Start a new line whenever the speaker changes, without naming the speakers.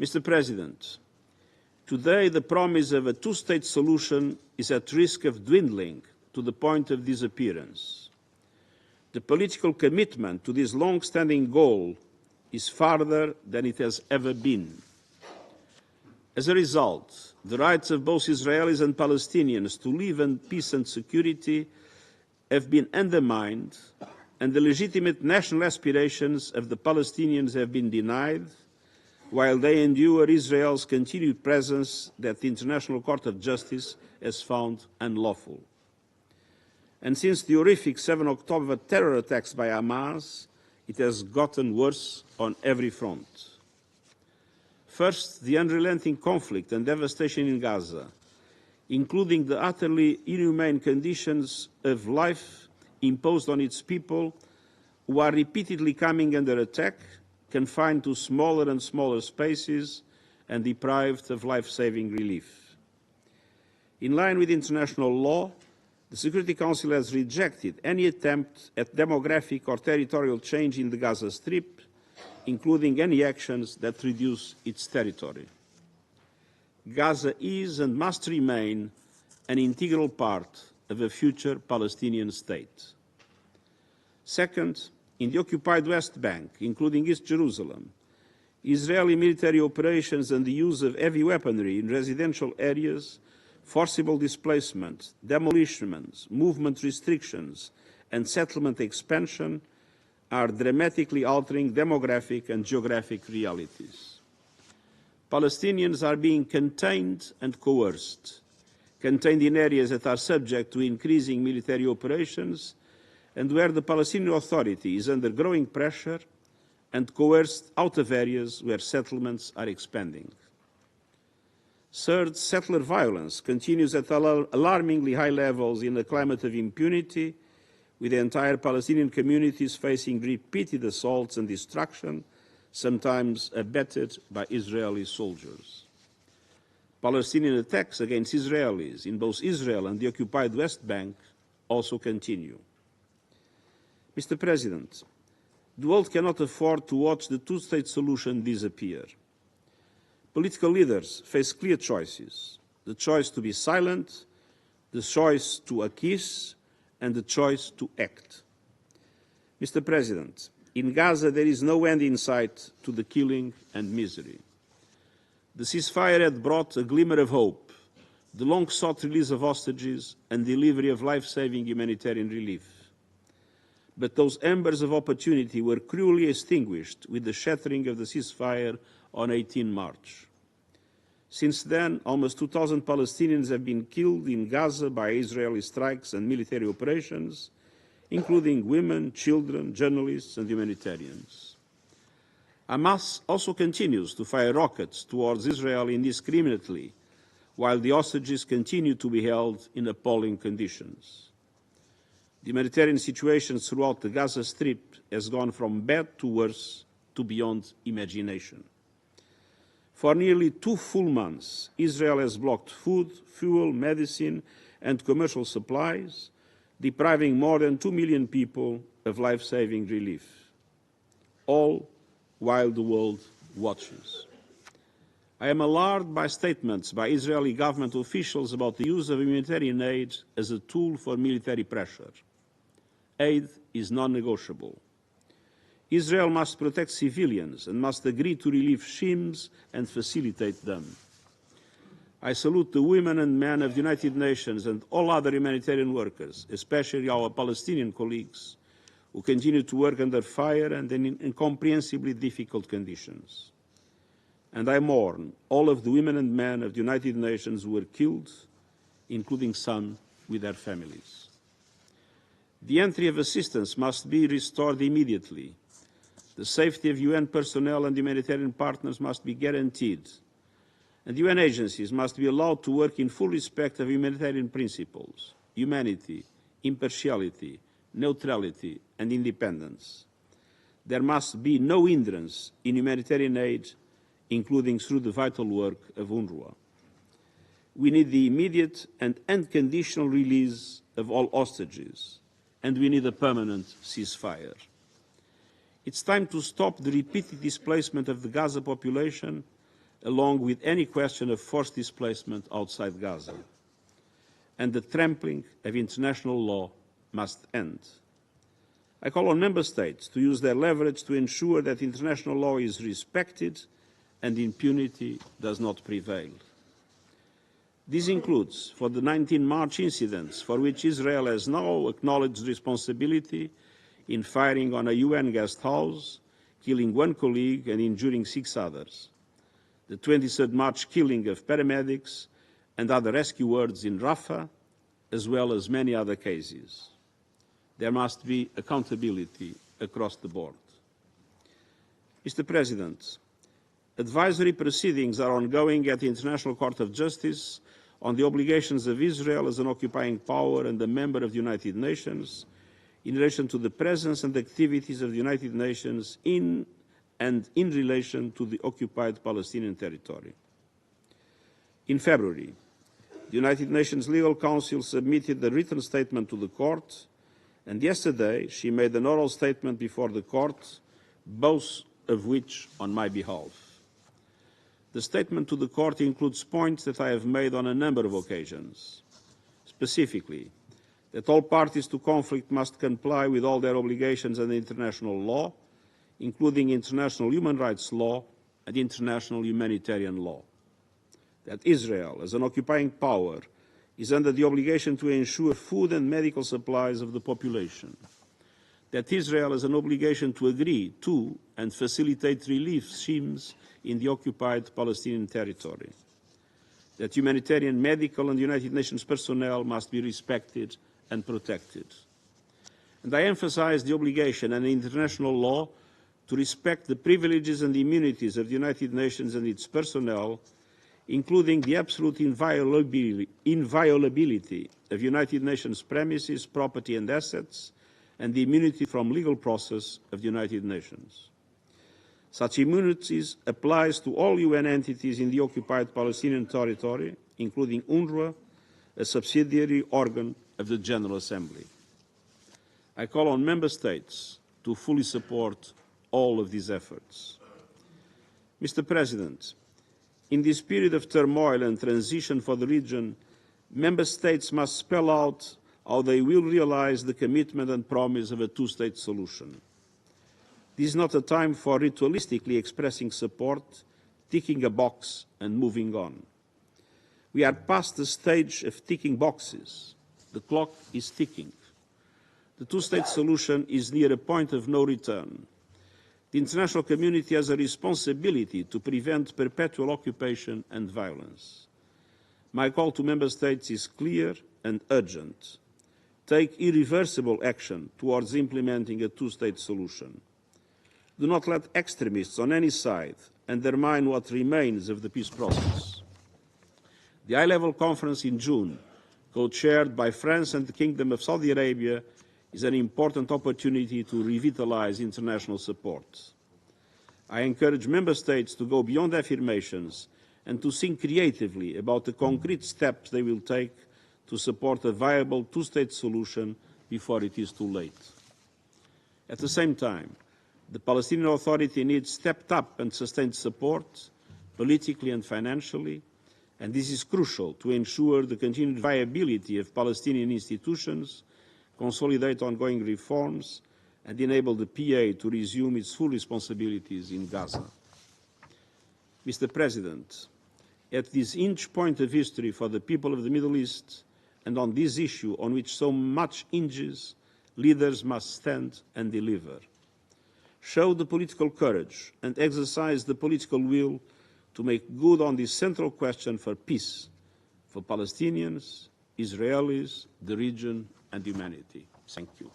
Mr. President, today the promise of a two-state solution is at risk of dwindling to the point of disappearance. The political commitment to this long-standing goal is farther than it has ever been. As a result, the rights of both Israelis and Palestinians to live in peace and security have been undermined, and the legitimate national aspirations of the Palestinians have been denied, while they endure Israel's continued presence that the International Court of Justice has found unlawful. And since the horrific 7 October terror attacks by Hamas, it has gotten worse on every front. First, the unrelenting conflict and devastation in Gaza, including the utterly inhumane conditions of life imposed on its people, who are repeatedly coming under attack, confined to smaller and smaller spaces, and deprived of life-saving relief. In line with international law, the Security Council has rejected any attempt at demographic or territorial change in the Gaza Strip, including any actions that reduce its territory. Gaza is and must remain an integral part of a future Palestinian state. Second, in the occupied West Bank, including East Jerusalem, Israeli military operations and the use of heavy weaponry in residential areas, forcible displacement, demolitions, movement restrictions, and settlement expansion are dramatically altering demographic and geographic realities. Palestinians are being contained and coerced, contained in areas that are subject to increasing military operations and where the Palestinian Authority is under growing pressure, and coerced out of areas where settlements are expanding. Third, settler violence continues at alarmingly high levels in a climate of impunity, with the entire Palestinian communities facing repeated assaults and destruction, sometimes abetted by Israeli soldiers. Palestinian attacks against Israelis in both Israel and the occupied West Bank also continue. Mr. President, the world cannot afford to watch the two-state solution disappear. Political leaders face clear choices: the choice to be silent, the choice to acquiesce, and the choice to act. Mr. President, in Gaza there is no end in sight to the killing and misery. The ceasefire had brought a glimmer of hope, the long-sought release of hostages and delivery of life-saving humanitarian relief. But those embers of opportunity were cruelly extinguished with the shattering of the ceasefire on 18 March. Since then, almost 2,000 Palestinians have been killed in Gaza by Israeli strikes and military operations, including women, children, journalists, and humanitarians. Hamas also continues to fire rockets towards Israel indiscriminately, while the hostages continue to be held in appalling conditions. The humanitarian situation throughout the Gaza Strip has gone from bad to worse to beyond imagination. For nearly 2 full months, Israel has blocked food, fuel, medicine, and commercial supplies, depriving more than 2 million people of life-saving relief, all while the world watches. I am alarmed by statements by Israeli government officials about the use of humanitarian aid as a tool for military pressure. Aid is non-negotiable. Israel must protect civilians and must agree to relieve schemes and facilitate them. I salute the women and men of the United Nations and all other humanitarian workers, especially our Palestinian colleagues, who continue to work under fire and in incomprehensibly difficult conditions. And I mourn all of the women and men of the United Nations who were killed, including some with their families. The entry of assistance must be restored immediately. The safety of UN personnel and humanitarian partners must be guaranteed, and UN agencies must be allowed to work in full respect of humanitarian principles: humanity, impartiality, neutrality, and independence. There must be no hindrance in humanitarian aid, including through the vital work of UNRWA. We need the immediate and unconditional release of all hostages, and we need a permanent ceasefire. It's time to stop the repeated displacement of the Gaza population along with any question of forced displacement outside Gaza. And the trampling of international law must end. I call on Member States to use their leverage to ensure that international law is respected and impunity does not prevail. This includes for the 19 March incidents for which Israel has now acknowledged responsibility in firing on a UN guest house, killing one colleague and injuring 6 others, the 23rd March killing of paramedics and other rescue workers in Rafah, as well as many other cases. There must be accountability across the board. Mr. President, advisory proceedings are ongoing at the International Court of Justice on the obligations of Israel as an occupying power and a member of the United Nations in relation to the presence and activities of the United Nations in and in relation to the occupied Palestinian territory. In February, the United Nations Legal Council submitted a written statement to the Court, and yesterday she made an oral statement before the Court, both of which on my behalf. The statement to the Court includes points that I have made on a number of occasions, specifically that all parties to conflict must comply with all their obligations under international law, including international human rights law and international humanitarian law, that Israel, as an occupying power, is under the obligation to ensure food and medical supplies of the population, that Israel has an obligation to agree to and facilitate relief schemes in the occupied Palestinian territory, that humanitarian, medical and United Nations personnel must be respected and protected. And I emphasize the obligation under international law to respect the privileges and immunities of the United Nations and its personnel, including the absolute inviolability of United Nations premises, property and assets, and the immunity from legal process of the United Nations. Such immunities applies to all UN entities in the occupied Palestinian territory, including UNRWA, a subsidiary organ of the General Assembly. I call on Member States to fully support all of these efforts. Mr. President, in this period of turmoil and transition for the region, Member States must spell out how they will realize the commitment and promise of a two-state solution. This is not a time for ritualistically expressing support, ticking a box and moving on. We are past the stage of ticking boxes. The clock is ticking. The two-state solution is near a point of no return. The international community has a responsibility to prevent perpetual occupation and violence. My call to Member States is clear and urgent. Take irreversible action towards implementing a two-state solution. Do not let extremists on any side undermine what remains of the peace process. The high-level conference in June, co-chaired by France and the Kingdom of Saudi Arabia, is an important opportunity to revitalize international support. I encourage Member States to go beyond affirmations and to think creatively about the concrete steps they will take to support a viable two-state solution before it is too late. At the same time, the Palestinian Authority needs stepped-up and sustained support, politically and financially, and this is crucial to ensure the continued viability of Palestinian institutions, consolidate ongoing reforms, and enable the PA to resume its full responsibilities in Gaza. Mr. President, at this hinge-point of history for the people of the Middle East, and on this issue on which so much hinges, leaders must stand and deliver. Show the political courage and exercise the political will to make good on this central question for peace, for Palestinians, Israelis, the region, and humanity. Thank you.